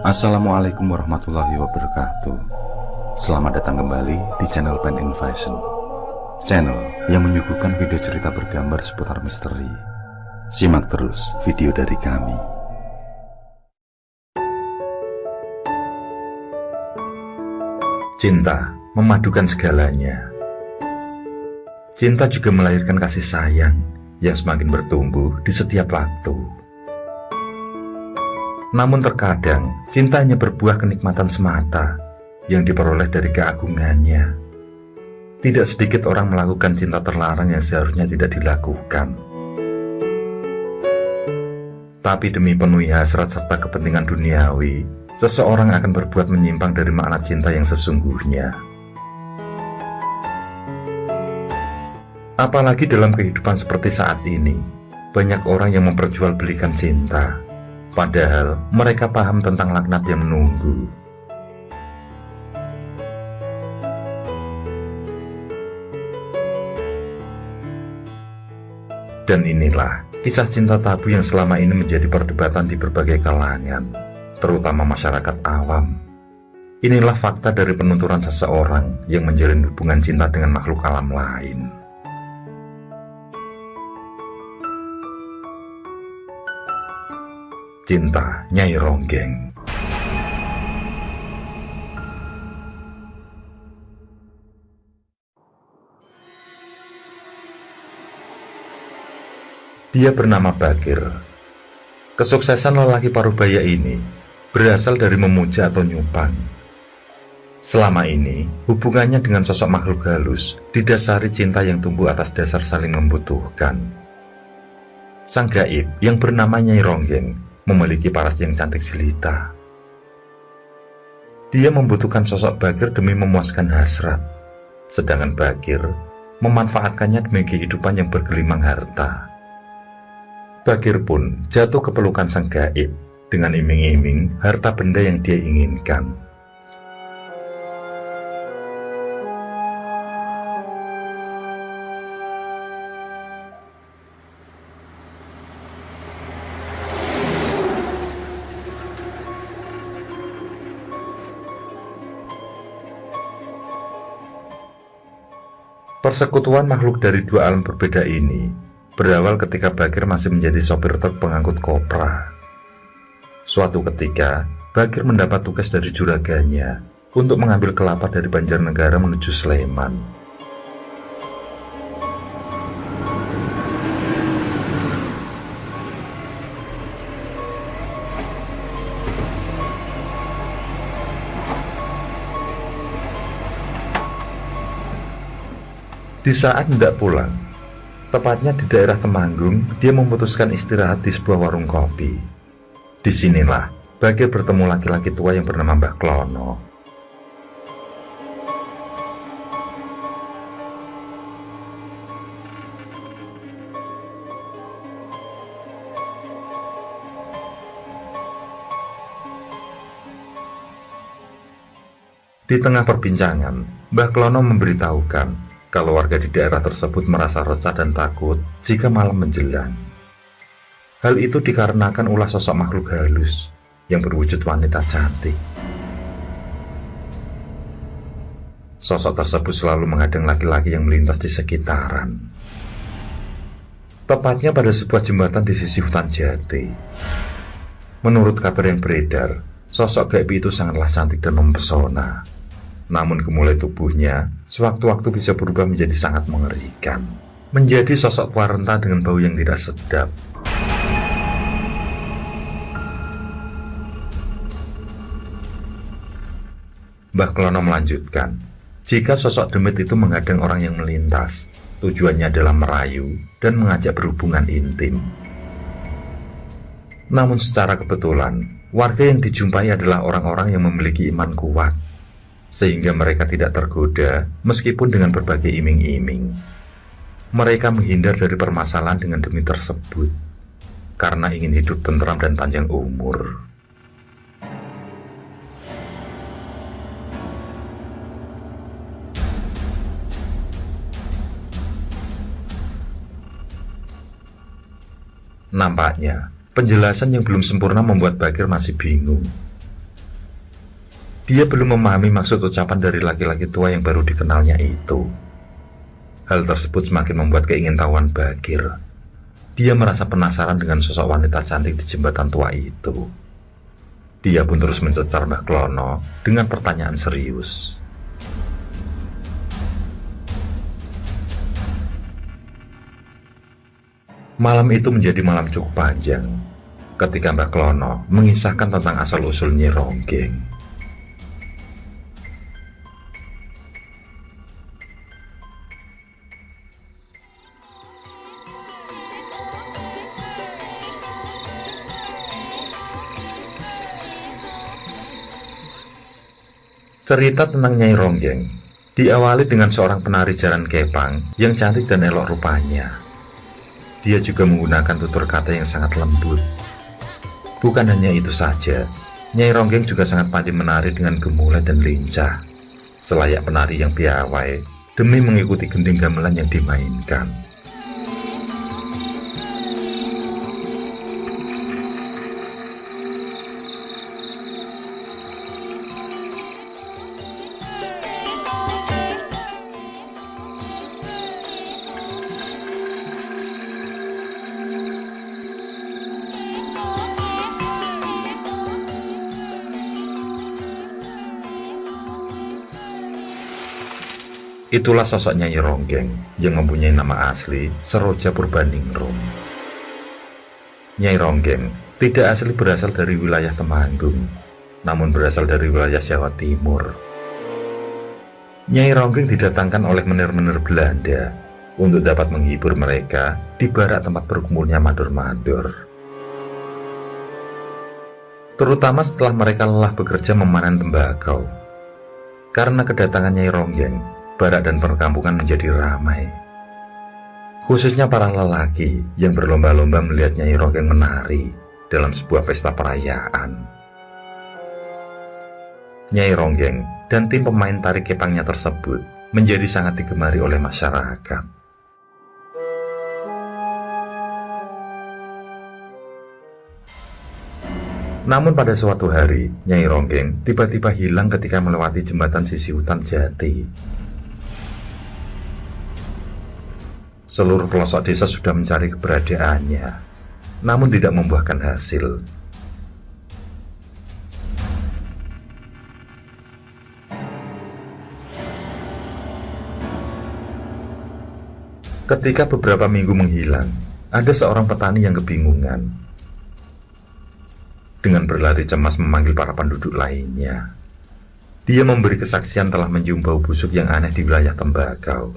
Assalamualaikum warahmatullahi wabarakatuh. Selamat datang kembali di channel Pen Invasion, channel yang menyuguhkan video cerita bergambar seputar misteri. Simak terus video dari kami. Cinta memadukan segalanya. Cinta juga melahirkan kasih sayang yang semakin bertumbuh di setiap waktu. Namun terkadang cinta hanya berbuah kenikmatan semata yang diperoleh dari keagungannya. Tidak sedikit orang melakukan cinta terlarang yang seharusnya tidak dilakukan. Tapi demi penuhi hasrat serta kepentingan duniawi, seseorang akan berbuat menyimpang dari makna cinta yang sesungguhnya. Apalagi dalam kehidupan seperti saat ini, banyak orang yang memperjualbelikan cinta. Padahal mereka paham tentang laknat yang menunggu. Dan inilah kisah cinta tabu yang selama ini menjadi perdebatan di berbagai kalangan, terutama masyarakat awam. Inilah fakta dari penuturan seseorang yang menjalin hubungan cinta dengan makhluk alam lain. Cinta Nyai Ronggeng. Dia bernama Bagir. Kesuksesan lelaki parubaya ini berasal dari memuja atau nyupang. Selama ini, hubungannya dengan sosok makhluk halus didasari cinta yang tumbuh atas dasar saling membutuhkan. Sang gaib yang bernama Nyai Ronggeng memiliki paras yang cantik jelita. Dia membutuhkan sosok Bagir demi memuaskan hasrat, sedangkan Bagir memanfaatkannya demi kehidupan yang bergelimang harta. Bagir pun jatuh ke pelukan sang gaib dengan iming-iming harta benda yang dia inginkan. Persekutuan makhluk dari dua alam berbeda ini berawal ketika Bagir masih menjadi sopir truk pengangkut kopra. Suatu ketika, Bagir mendapat tugas dari juraganya untuk mengambil kelapa dari Banjarnegara menuju Sleman. Di saat hendak pulang, tepatnya di daerah Temanggung, dia memutuskan istirahat di sebuah warung kopi. Disinilah Bagir bertemu laki-laki tua yang bernama Mbah Klono. Di tengah perbincangan, Mbah Klono memberitahukan kalau warga di daerah tersebut merasa resah dan takut jika malam menjelang. Hal itu dikarenakan ulah sosok makhluk halus yang berwujud wanita cantik. Sosok tersebut selalu menghadang laki-laki yang melintas di sekitaran. Tepatnya pada sebuah jembatan di sisi hutan jati. Menurut kabar yang beredar, sosok gaib itu sangatlah cantik dan mempesona. Namun gemulai tubuhnya sewaktu-waktu bisa berubah menjadi sangat mengerikan, menjadi sosok tua renta dengan bau yang tidak sedap. Mbah Klono melanjutkan, jika sosok demit itu menghadang orang yang melintas, tujuannya adalah merayu dan mengajak berhubungan intim. Namun secara kebetulan, warga yang dijumpai adalah orang-orang yang memiliki iman kuat, sehingga mereka tidak tergoda meskipun dengan berbagai iming-iming. Mereka menghindar dari permasalahan dengan demi tersebut, karena ingin hidup tentram dan panjang umur. Nampaknya Penjelasan yang belum sempurna membuat Bakir masih bingung. Dia belum memahami maksud ucapan dari laki-laki tua yang baru dikenalnya itu. Hal tersebut semakin membuat keingintahuan Bakir. Dia merasa penasaran dengan sosok wanita cantik di jembatan tua itu. Dia pun terus mencecar Mbah Klono dengan pertanyaan serius. Malam itu menjadi malam cukup panjang ketika Mbah Klono mengisahkan tentang asal-usul Nyi Ronggeng. Cerita tentang Nyai Ronggeng diawali dengan seorang penari jaran kepang yang cantik dan elok rupanya. Dia juga menggunakan tutur kata yang sangat lembut. Bukan hanya itu saja, Nyai Ronggeng juga sangat pandai menari dengan gemulai dan lincah, selayak penari yang piawai demi mengikuti gending gamelan yang dimainkan. Itulah sosok Nyai Ronggeng yang mempunyai nama asli Seroja Purbaningrum. Nyai Ronggeng tidak asli berasal dari wilayah Temanggung, namun berasal dari wilayah Jawa Timur. Nyai Ronggeng didatangkan oleh menir-menir Belanda untuk dapat menghibur mereka di barak tempat berkumpulnya mandor-mandor. Terutama setelah mereka lelah bekerja memanen tembakau. Karena kedatangan Nyai Ronggeng, barak dan perkampungan menjadi ramai. Khususnya para lelaki yang berlomba-lomba melihat Nyai Ronggeng menari dalam sebuah pesta perayaan. Nyai Ronggeng dan tim pemain tari kepangnya tersebut menjadi sangat digemari oleh masyarakat. Namun pada suatu hari, Nyai Ronggeng tiba-tiba hilang ketika melewati jembatan sisi hutan jati. Seluruh pelosok desa sudah mencari keberadaannya, namun tidak membuahkan hasil. Ketika beberapa minggu menghilang, ada seorang petani yang kebingungan. Dengan berlari cemas memanggil para penduduk lainnya. Dia memberi kesaksian telah mencium bau busuk yang aneh di wilayah tembakau.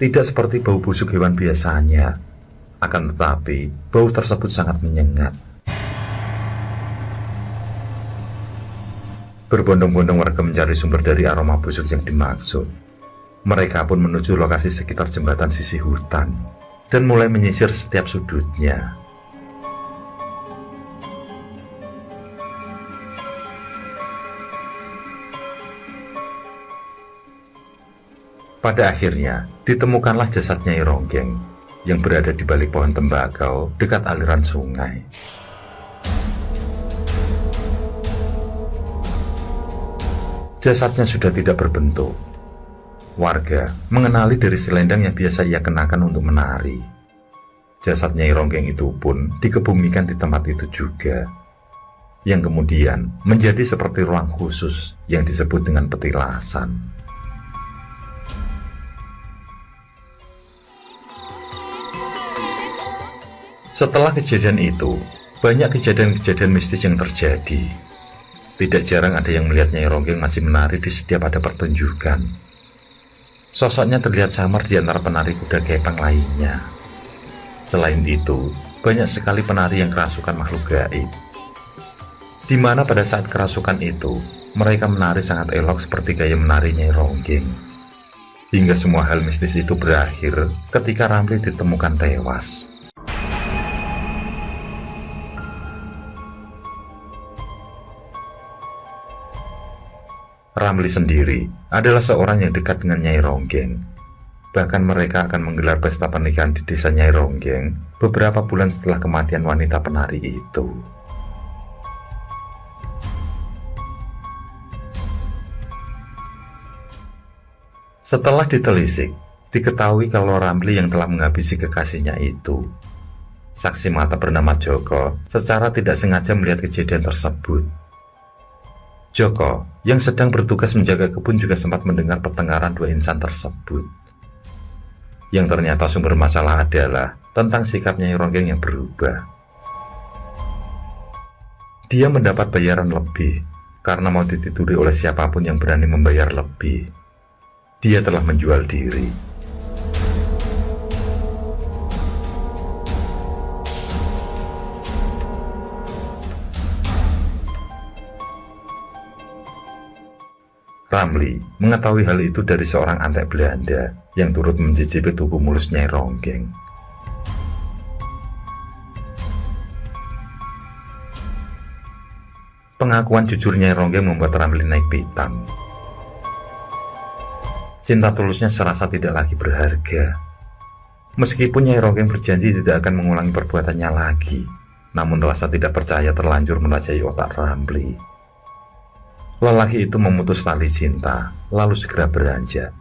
Tidak seperti bau busuk hewan biasanya, akan tetapi bau tersebut sangat menyengat. Berbondong-bondong warga mencari sumber dari aroma busuk yang dimaksud. Mereka pun menuju lokasi sekitar jembatan sisi hutan dan mulai menyisir setiap sudutnya. Pada akhirnya, ditemukanlah jasad Nyai Ronggeng yang berada di balik pohon tembakau dekat aliran sungai. Jasadnya sudah tidak berbentuk. Warga mengenali dari selendang yang biasa ia kenakan untuk menari. Jasad Nyai Ronggeng itu pun dikebumikan di tempat itu juga, yang kemudian menjadi seperti ruang khusus yang disebut dengan petilasan. Setelah kejadian itu, banyak kejadian-kejadian mistis yang terjadi. Tidak jarang ada yang melihat Nyai Ronggeng masih menari di setiap ada pertunjukan. Sosoknya terlihat samar di antara penari kuda kepang lainnya. Selain itu, banyak sekali penari yang kerasukan makhluk gaib. Di mana pada saat kerasukan itu, mereka menari sangat elok seperti gaya menari Nyai Ronggeng. Hingga semua hal mistis itu berakhir ketika Ramli ditemukan tewas. Ramli sendiri adalah seorang yang dekat dengan Nyai Ronggeng. Bahkan mereka akan menggelar pesta pernikahan di desa Nyai Ronggeng beberapa bulan setelah kematian wanita penari itu. Setelah ditelisik, diketahui kalau Ramli yang telah menghabisi kekasihnya itu. Saksi mata bernama Joko secara tidak sengaja melihat kejadian tersebut. Joko, yang sedang bertugas menjaga kebun, juga sempat mendengar pertengkaran dua insan tersebut. Yang ternyata sumber masalah adalah tentang sikap Nyai Ronggeng yang berubah. Dia mendapat bayaran lebih karena mau ditituri oleh siapapun yang berani membayar lebih. Dia telah menjual diri. Ramli mengetahui hal itu dari seorang antek Belanda yang turut mencicipi tubuh mulus Nyai Ronggeng. Pengakuan jujur Nyai Ronggeng membuat Ramli naik pitam. Cinta tulusnya serasa tidak lagi berharga. Meskipun Nyai Ronggeng berjanji tidak akan mengulangi perbuatannya lagi, namun rasa tidak percaya terlanjur merajai otak Ramli. Lelaki itu memutus tali cinta, lalu segera beranjak.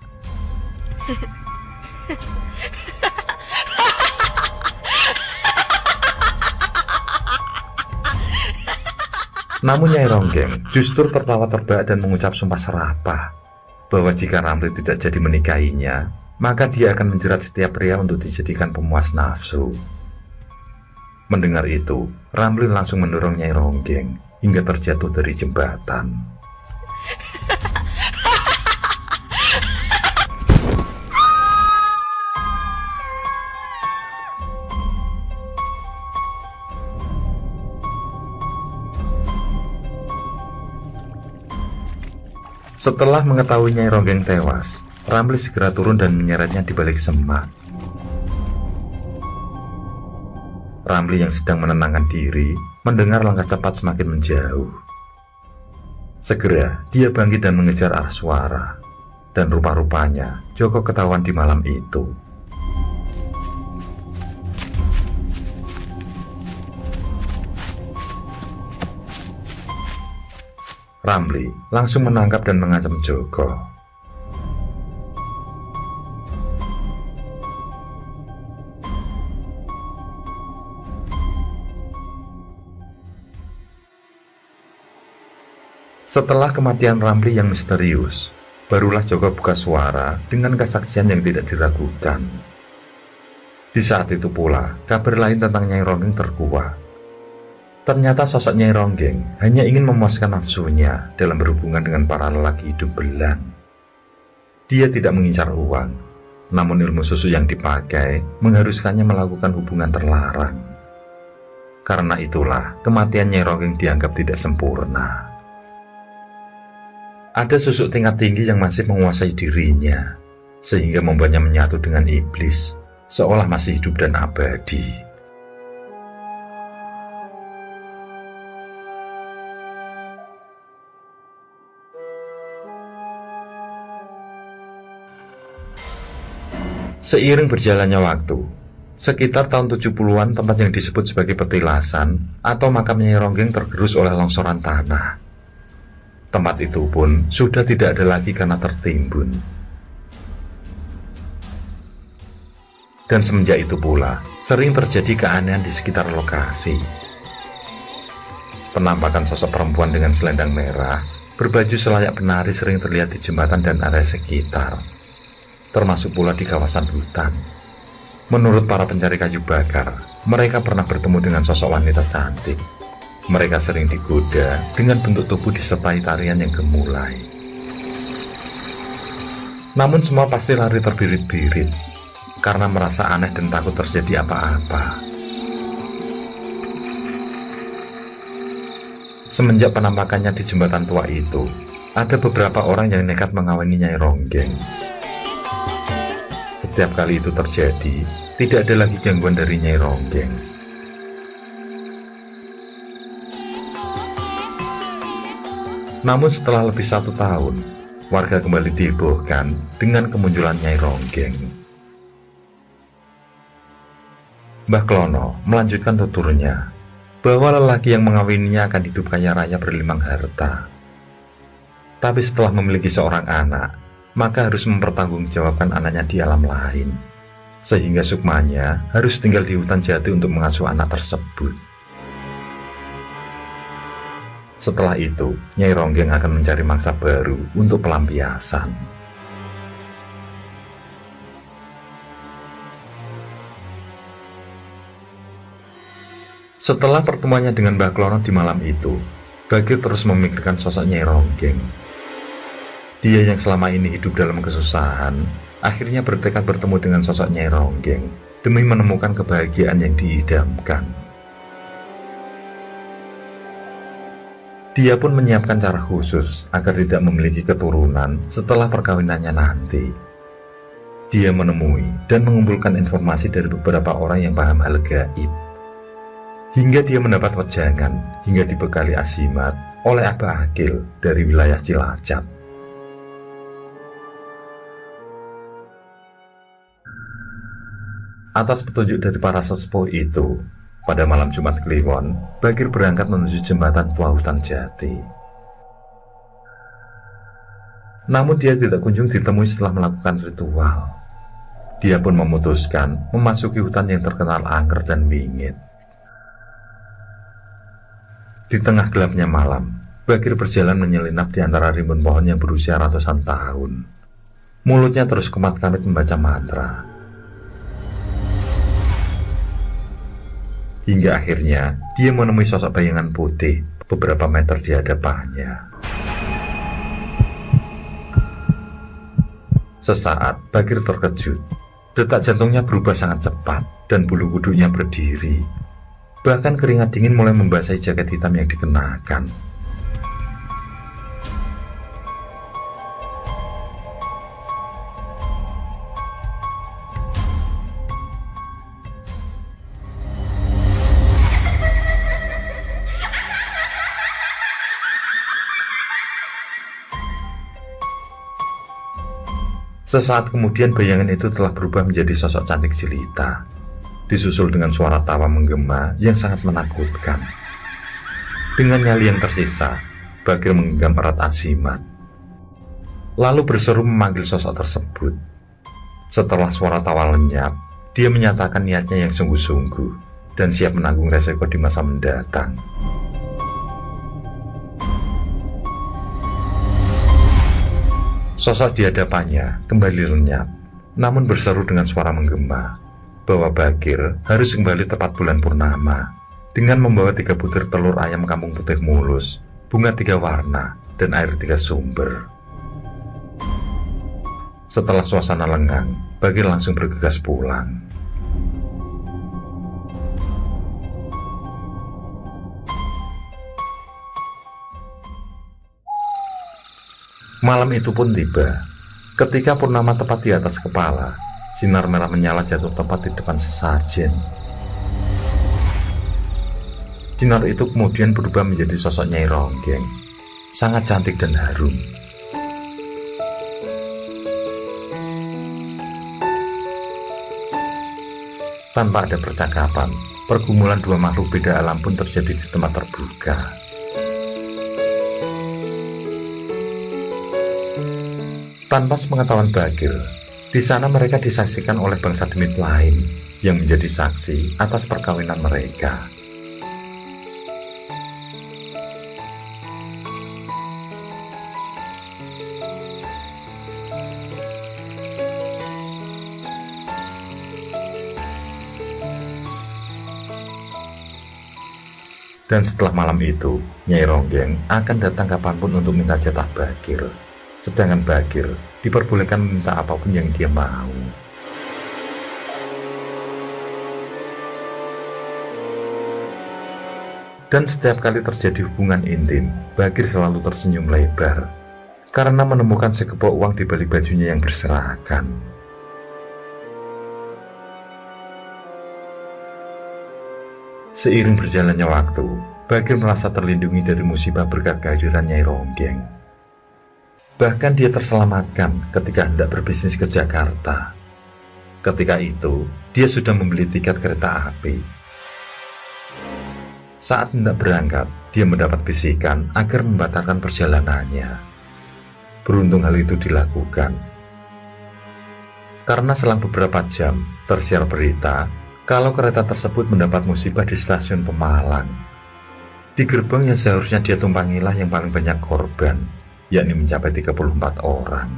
Namun Nyai Ronggeng justru tertawa terbahak dan mengucap sumpah serapah bahwa jika Ramli tidak jadi menikahinya, maka dia akan menjerat setiap pria untuk dijadikan pemuas nafsu. Mendengar itu, Ramli langsung mendorong Nyai Ronggeng hingga terjatuh dari jembatan. Setelah mengetahui Nyai Ronggeng tewas, Ramli segera turun dan menyeretnya di balik semak. Ramli yang sedang menenangkan diri mendengar langkah cepat semakin menjauh. Segera dia bangkit dan mengejar arah suara. Dan rupa-rupanya Joko ketahuan di malam itu. Ramli langsung menangkap dan mengancam Joko. Setelah kematian Ramli yang misterius, barulah Joko buka suara dengan kesaksian yang tidak diragukan. Di saat itu pula, kabar lain tentang Nyai Ronggeng terkuak. Ternyata sosok Nyai Ronggeng hanya ingin memuaskan nafsunya dalam berhubungan dengan para lelaki hidung belang. Dia tidak mengincar uang, namun ilmu susu yang dipakai mengharuskannya melakukan hubungan terlarang. Karena itulah kematian Nyai Ronggeng dianggap tidak sempurna. Ada susuk tingkat tinggi yang masih menguasai dirinya, sehingga membuatnya menyatu dengan iblis, seolah masih hidup dan abadi. Seiring berjalannya waktu, sekitar tahun 70-an tempat yang disebut sebagai petilasan atau makam Nyai Ronggeng tergerus oleh longsoran tanah. Tempat itu pun sudah tidak ada lagi karena tertimbun. Dan semenjak itu pula, sering terjadi keanehan di sekitar lokasi. Penampakan sosok perempuan dengan selendang merah, berbaju selayak penari sering terlihat di jembatan dan area sekitar, termasuk pula di kawasan hutan. Menurut para pencari kayu bakar, mereka pernah bertemu dengan sosok wanita cantik. Mereka sering digoda dengan bentuk tubuh disertai tarian yang gemulai. Namun semua pasti lari terbirit-birit karena merasa aneh dan takut terjadi apa-apa. Semenjak penampakannya di jembatan tua itu, ada beberapa orang yang nekat mengawini Nyai Ronggeng. Setiap kali itu terjadi, tidak ada lagi gangguan dari Nyai Ronggeng. Namun setelah lebih 1 tahun, warga kembali dihebohkan dengan kemunculan Nyai Ronggeng. Mbah Klono melanjutkan tuturnya bahwa lelaki yang mengawininya akan hidup kaya raya berlimpah harta. Tapi setelah memiliki seorang anak, maka harus mempertanggungjawabkan anaknya di alam lain, sehingga Sukmanya harus tinggal di hutan jati untuk mengasuh anak tersebut. Setelah itu, Nyai Ronggeng akan mencari mangsa baru untuk pelampiasan. Setelah pertemuannya dengan Mbah Klono di malam itu, Bagir terus memikirkan sosok Nyai Ronggeng. Dia yang selama ini hidup dalam kesusahan, akhirnya bertekad bertemu dengan sosok Nyai Ronggeng demi menemukan kebahagiaan yang diidamkan. Dia pun menyiapkan cara khusus agar tidak memiliki keturunan setelah perkawinannya nanti. Dia menemui dan mengumpulkan informasi dari beberapa orang yang paham hal gaib, hingga dia mendapat wejangan hingga dibekali Azimat oleh Abah Akil dari wilayah Cilacap. Atas petunjuk dari para sesepuh itu, pada malam Jumat Kliwon, Bagir berangkat menuju jembatan Tua Hutan Jati. Namun dia tidak kunjung ditemui setelah melakukan ritual. Dia pun memutuskan memasuki hutan yang terkenal angker dan wingit. Di tengah gelapnya malam, Bagir berjalan menyelinap di antara rimbun pohon yang berusia ratusan tahun. Mulutnya terus kemat-kamit membaca mantra. Hingga akhirnya dia menemui sosok bayangan putih beberapa meter di hadapannya. Sesaat Bagir terkejut. Detak jantungnya berubah sangat cepat dan bulu kuduknya berdiri. Bahkan keringat dingin mulai membasahi jaket hitam yang dikenakan. Sesaat kemudian bayangan itu telah berubah menjadi sosok cantik jelita, disusul dengan suara tawa menggema yang sangat menakutkan. Dengan nyali yang tersisa, Bagir menggenggam erat Azimat, lalu berseru memanggil sosok tersebut. Setelah suara tawa lenyap, dia menyatakan niatnya yang sungguh-sungguh dan siap menanggung resiko di masa mendatang. Sosok di hadapannya kembali lenyap, namun berseru dengan suara menggema bahwa Bagir harus kembali tepat bulan purnama dengan membawa 3 butir telur ayam kampung putih mulus, bunga 3 warna, dan air 3 sumber. Setelah suasana lengang, Bagir langsung bergegas pulang. Malam itu pun tiba. Ketika purnama tepat di atas kepala, sinar merah menyala jatuh tepat di depan sesajen. Sinar itu kemudian berubah menjadi sosok Nyai Ronggeng, sangat cantik dan harum. Tanpa ada percakapan, pergumulan 2 makhluk beda alam pun terjadi di tempat terbuka. Tanpa sepengetahuan Bagir, di sana mereka disaksikan oleh bangsa demit lain yang menjadi saksi atas perkawinan mereka. Dan setelah malam itu, Nyai Ronggeng akan datang kapanpun untuk minta jatah Bagir. Sedangkan Bagir diperbolehkan meminta apapun yang dia mau. Dan setiap kali terjadi hubungan intim, Bagir selalu tersenyum lebar karena menemukan sekepok uang di balik bajunya yang berserakan. Seiring berjalannya waktu, Bagir merasa terlindungi dari musibah berkat kehadiran Nyai Ronggeng. Bahkan dia terselamatkan ketika hendak berbisnis ke Jakarta. Ketika itu, dia sudah membeli tiket kereta api. Saat hendak berangkat, dia mendapat bisikan agar membatalkan perjalanannya. Beruntung hal itu dilakukan. Karena selang beberapa jam, tersiar berita kalau kereta tersebut mendapat musibah di stasiun Pemalang. Di gerbang yang seharusnya dia tumpangilah yang paling banyak korban, yakni mencapai 34 orang.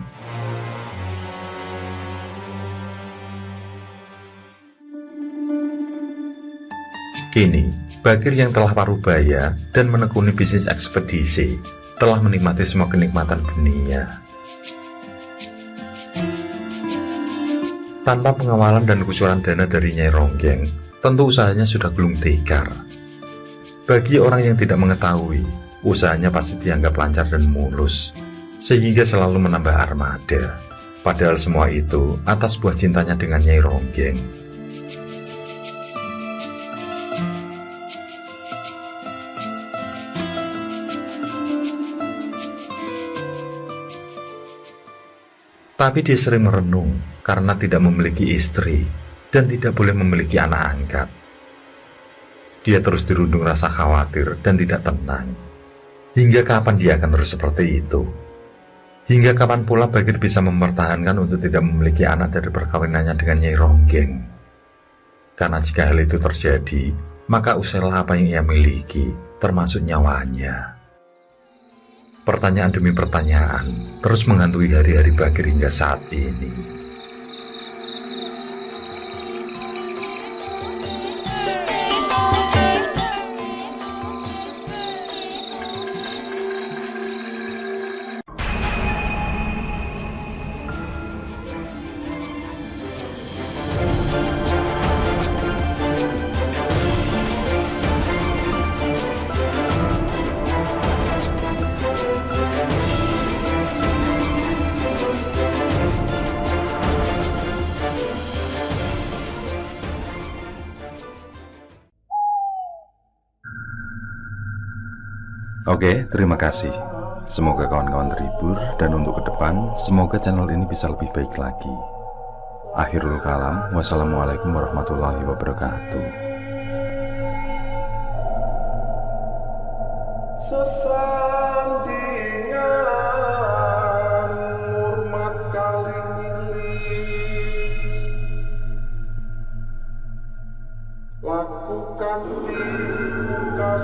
Kini, Bagir yang telah parubaya dan menekuni bisnis ekspedisi telah menikmati semua kenikmatan dunia. Tanpa pengawalan dan kucuran dana dari Nyai Ronggeng, tentu usahanya sudah gulung tikar. Bagi orang yang tidak mengetahui, usahanya pasti dianggap lancar dan mulus, sehingga selalu menambah armada. Padahal semua itu atas buah cintanya dengan Nyai Ronggeng. Tapi dia sering merenung karena tidak memiliki istri dan tidak boleh memiliki anak angkat. Dia terus dirundung rasa khawatir dan tidak tenang. Hingga kapan dia akan terus seperti itu? Hingga kapan pula Bagir bisa mempertahankan untuk tidak memiliki anak dari perkawinannya dengan Nyai Ronggeng? Karena jika hal itu terjadi, maka usahlah apa yang ia miliki, termasuk nyawanya. Pertanyaan demi pertanyaan terus menghantui hari-hari Bagir hingga saat ini. Oke, terima kasih. Semoga kawan-kawan terhibur, dan untuk ke depan, semoga channel ini bisa lebih baik lagi. Akhirul kalam, wassalamualaikum warahmatullahi wabarakatuh. Sesandingan hormat kalingili, lakukan di muka